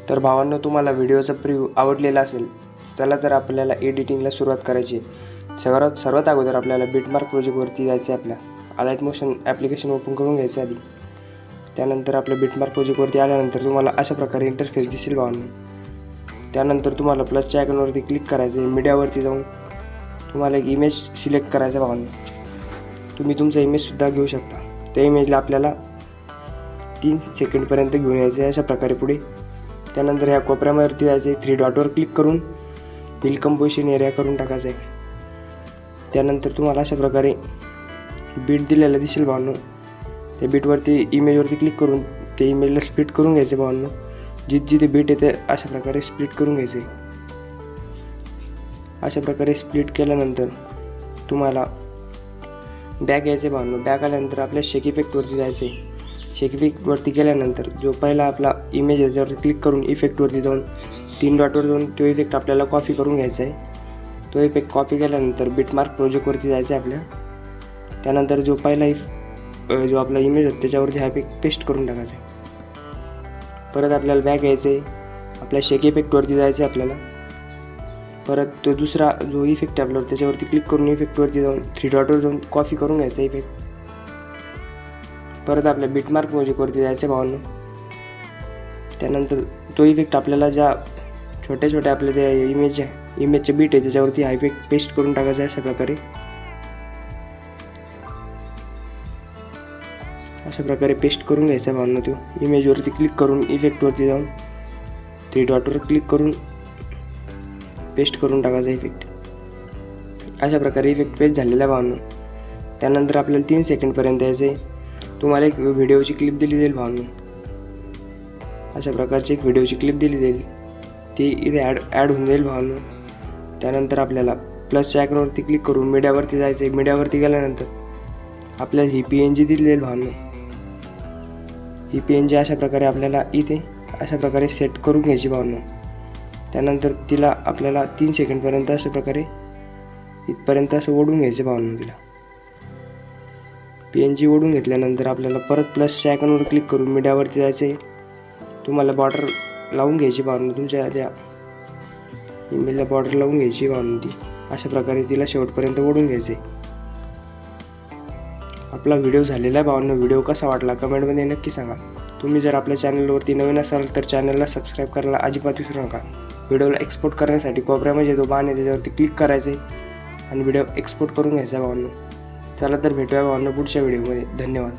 तर भावांनो, तुम्हाला व्हिडिओचा प्रिव्ह्यू आवडलेला असेल, चला तर आपल्याला एडिटिंगला सुरुवात करायची आहे। सर्वात अगोदर आपल्याला बिटमार्क प्रोजेक्टवरती जायचं आहे। आपल्या अलाइट मोशन ॲप्लिकेशन ओपन करून घ्यायचं आधी। त्यानंतर आपल्या बिटमार्क प्रोजेक्टवरती आल्यानंतर तुम्हाला अशा प्रकारे इंटरफेस दिसेल भावांनो। त्यानंतर तुम्हाला प्लसच्या आयकॉनवरती क्लिक करायचं आहे। मीडियावरती जाऊन तुम्हाला एक इमेज सिलेक्ट करायचा भावांनो। तुम्ही तुमचा इमेजसुद्धा घेऊ शकता। त्या इमेजला आपल्याला 3 सेकंडपर्यंत घेऊन यायचं आहे अशा प्रकारे पुढे। त्यानंतर ह्या कोपऱ्यावरती जायचं आहे, 3 डॉटवर क्लिक करून फिल कंपोजिशन एरिया करून टाकायचं आहे। त्यानंतर तुम्हाला अशा प्रकारे बीट दिलेला दिसेल भावांनो। त्या बीटवरती इमेजवरती क्लिक करून ते इमेजला स्प्लिट करून घ्यायचं भावांनो। जिथे बीट येते अशा प्रकारे स्प्लिट करून घ्यायचे। अशा प्रकारे स्प्लिट केल्यानंतर तुम्हाला बॅक यायचे भावांनो। बॅक आल्यानंतर आपल्या शेक इफेक्टवरती जायचे। शेक इफेक्टवरती गेल्यानंतर जो पहिला आपला इमेज आहे त्यावरती क्लिक करून इफेक्टवरती जाऊन 3 डॉटवर जाऊन तो इफेक्ट आपल्याला कॉपी करून घ्यायचा आहे। तो इफेक्ट कॉपी केल्यानंतर बिटमार्क प्रोजेक्टवरती जायचं आहे आपल्या। त्यानंतर जो पहिला जो आपला इमेज आहे त्याच्यावरती हा इफेक्ट पेस्ट करून टाकायचा आहे। परत आपल्याला बॅक यायचं आहे, आपल्या शेक इफेक्टवरती जायचं आहे आपल्याला। परत तो दुसरा जो इफेक्ट आहे आपल्याला त्याच्यावरती क्लिक करून इफेक्टवरती जाऊन 3 डॉटवर जाऊन कॉपी करून घ्यायचा इफेक्ट। परत आपल्या बिटमार्क प्रोजेक्टवरती जायचं भावांनो। त्यानंतर तो इफेक्ट आपल्याला ज्या छोट्या छोट्या आपल्या त्या इमेजचे बीट आहे त्याच्यावरती हा इफेक्ट पेस्ट करून टाकायचा आहे अशा प्रकारे पेस्ट करून घ्यायचा भावांनो। तो इमेजवरती क्लिक करून इफेक्टवरती जाऊन 3 डॉटवर क्लिक करून पेस्ट करून टाकायचा इफेक्ट। अशा प्रकारे इफेक्ट पेस्ट झालेला आहे भावांनो। त्यानंतर आपल्याला 3 सेकंडपर्यंत यायचं आहे। तुम्हाला एक व्हिडिओची क्लिप दिली जाईल भावांनो। अशा प्रकारची एक व्हिडिओची क्लिप दिली जाईल, ती इथे ॲड होऊन जाईल भावांनो। त्यानंतर आपल्याला प्लसच्या आयकॉनवरती क्लिक करून मीडियावरती जायचं आहे। मीडियावरती गेल्यानंतर आपल्याला ही PNG दिली जाईल भावांनो। ही PNG अशा प्रकारे आपल्याला इथे अशा प्रकारे सेट करून घ्यायची भावांनो। त्यानंतर तिला आपल्याला 3 सेकंडपर्यंत अशा प्रकारे इथपर्यंत असं ओढून घ्यायचं भावांनो। तिला PNG ओढून घेतल्यानंतर आपल्याला परत प्लसच्या आयकॉनवर क्लिक करून मीडियावरती जायचं आहे। तुम्हाला बॉर्डर लावून घ्यायची भावांनो, तुमच्या त्या इमेजला बॉर्डर लावून घ्यायची भावांनो। ती अशा प्रकारे तिला शेवटपर्यंत ओढून घ्यायचे। आपला व्हिडिओ झालेला आहे भावांनो। व्हिडिओ कसा वाटला कमेंटमध्ये नक्की सांगा। तुम्ही जर आपल्या चॅनलवरती नवीन असाल तर चॅनलला सबस्क्राईब करायला अजिबात विसरू नका। व्हिडिओला एक्सपोर्ट करण्यासाठी कोपऱ्यामध्ये जो बाण आहे त्याच्यावरती क्लिक करायचं आहे आणि व्हिडिओ एक्सपोर्ट करून घ्यायचा भावांनो। चला तर भेटूया भावांनो पुढच्या व्हिडिओमध्ये। धन्यवाद।